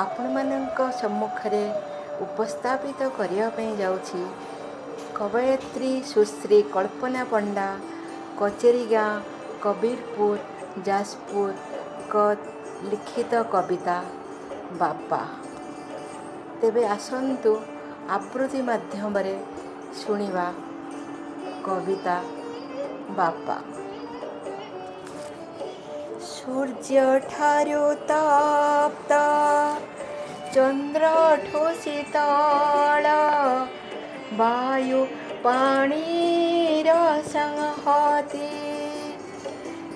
ଆପଣମାନଙ୍କ ସମ୍ମୁଖରେ ଉପସ୍ଥାପିତ କରିବା ପାଇଁ ଯାଉଛି କବୟିତ୍ରୀ ସୁଶ୍ରୀ କଳ୍ପନା ପଣ୍ଡା, କଚେରୀ ଗାଁ, କବିରପୁର, ଯାଜପୁରଙ୍କ ଲିଖିତ କବିତା ବାପା। ତେବେ ଆସନ୍ତୁ ଆବୃତ୍ତି ମାଧ୍ୟମରେ ଶୁଣିବା କବିତା ବାପା। ସୂର୍ଯ୍ୟଠାରୁ ତପ୍ତ, ଚନ୍ଦ୍ରଠୁ ଶୀତଳ, ବାୟୁ ପାଣିର ସଂହତି,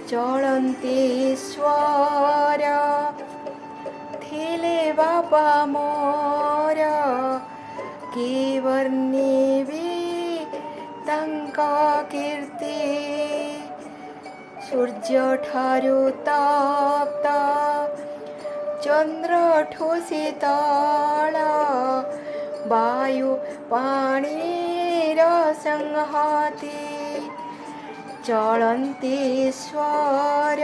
ଚଳନ୍ତି ଈଶ୍ୱର ଥିଲେ ବାପା ମୋର, କି ବର୍ଣ୍ଣିବି ତାଙ୍କ କୀର୍ତ୍ତି। ସୂର୍ଯ୍ୟଠାରୁ ତପ୍ତ, ଚନ୍ଦ୍ରଠୁ ଶୀତଳ, ବାୟୁ ପାଣିର ସଂହତି, ଚଳନ୍ତି ଈଶ୍ୱର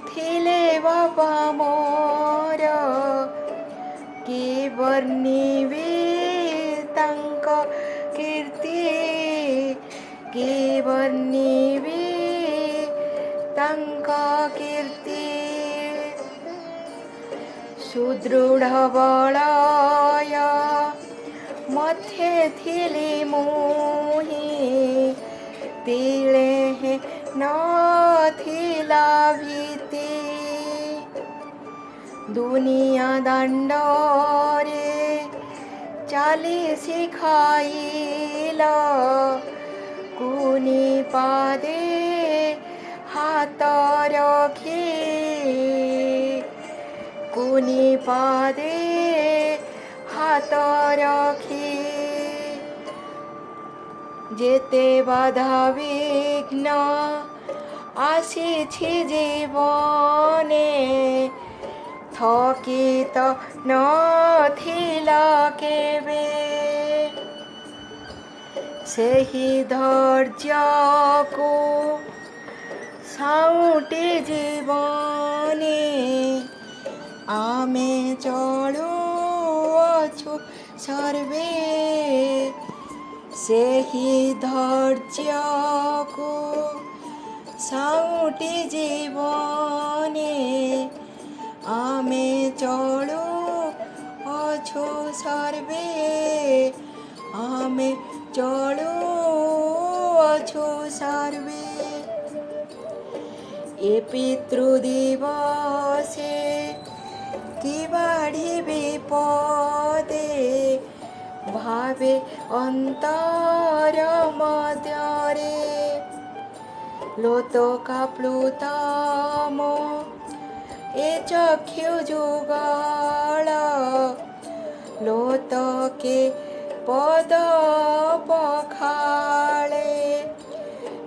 ଥିଲେ ବାପା ମୋର, କି ବର୍ଣ୍ଣିବି ତାଙ୍କ କୀର୍ତ୍ତି, କି ବର୍ଣ୍ଣିବି ତାଙ୍କ କୀର୍ତ୍ତି। ସୁଦୃଢ଼ ବଳୟ ମಧ್ಯେ ଥିଲି ମୁହିଁ, ତିଳେ ନଥିଲା ଭୀତି। ଦୁନିଆ ଦାଣ୍ଡରେ ଚାଲି ଶିଖାଇଲ, କୁନି ପାଦେ ହାତ ରଖି, କୁନି ପାଦେ ହାତ ରଖି। ଯେତେ ବାଧା ବିଘ୍ନ ଆସିଛି ଜୀବନେ, ଥକିତ ନଥିଲା କେବେ। ସେହି ଧୈର୍ଯ୍ୟକୁ ସାଉଁଟି ଜୀବନେ, ଆମେ ଚଳୁଅଛୁ ସର୍ବେ। ସେହି ଧୈର୍ଯ୍ୟକୁ ସାଉଁଟି ଜୀବନେ, ଆମେ ଚଳୁଅଛୁ ସର୍ବେ, ଆମେ ଚଳୁଅଛୁ ସର୍ବେ। ଏ ପିତୃଦିବସେ କି ବାଢ଼ିବି ପଦେ, ଭାବେ ଅନ୍ତର ମଧ୍ୟରେ। ଲୋତକାପ୍ଲୁତ ମୋ ଏ ଚକ୍ଷୁ ଯୁଗଳ, ଲୋତକେ ପଦ ପଖାଳେ।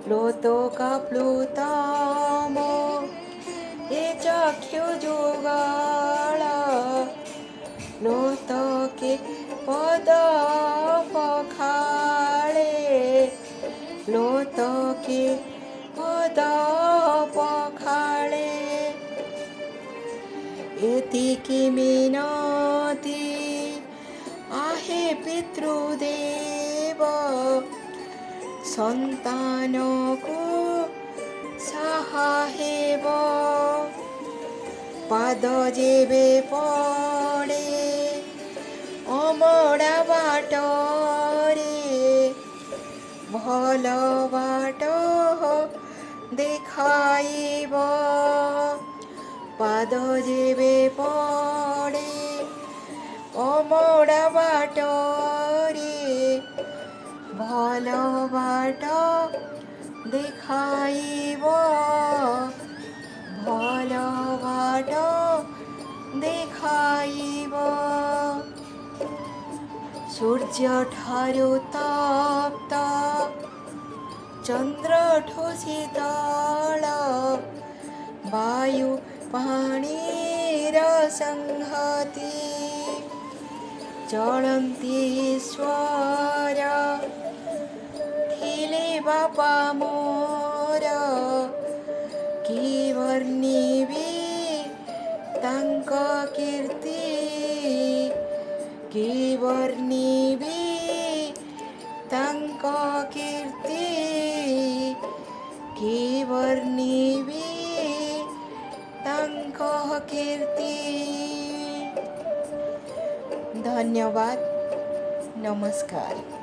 ଲୋତକାପ୍ଲୁତ ମୋ ଏ ଚକ୍ଷୁ ଯୁଗଳ, ଲୋତକେ ପଦ ପଖାଳେ। ଲୋତକେ ପଦ ପଖାଳେ। ଏତିକି ମିନତି ଆହେ ପିତୃଦେବ, ସନ୍ତାନକୁ ସାହା ହେବ। ପାଦ ଯେବେ ପଡ଼େ ଅମଡ଼ା ବାଟରେ, ଭଲ ବାଟ ଦେଖାଇବ। ପାଦ ଯେବେ ପଡ଼େ ଅମଡ଼ା ବାଟରେ, ଭଲ ବାଟ ଦେଖାଇବ, ଭଲ ବାଟ ଦେଖାଇବ। ସୂର୍ଯ୍ୟଠାରୁ ତପ୍ତ, ଚନ୍ଦ୍ରଠୁ ଶୀତଳ, ବାୟୁ ପାଣିର ସଂହତି, ଚଳନ୍ତି ଈଶ୍ୱର ଥିଲେ ବାପା ମୋର, କି ବର୍ଣ୍ଣିବି ତାଙ୍କ କୀର୍ତ୍ତି। तांक कीर्ति के वर्णिबे तांक कीर्ति। धन्यवाद। नमस्कार।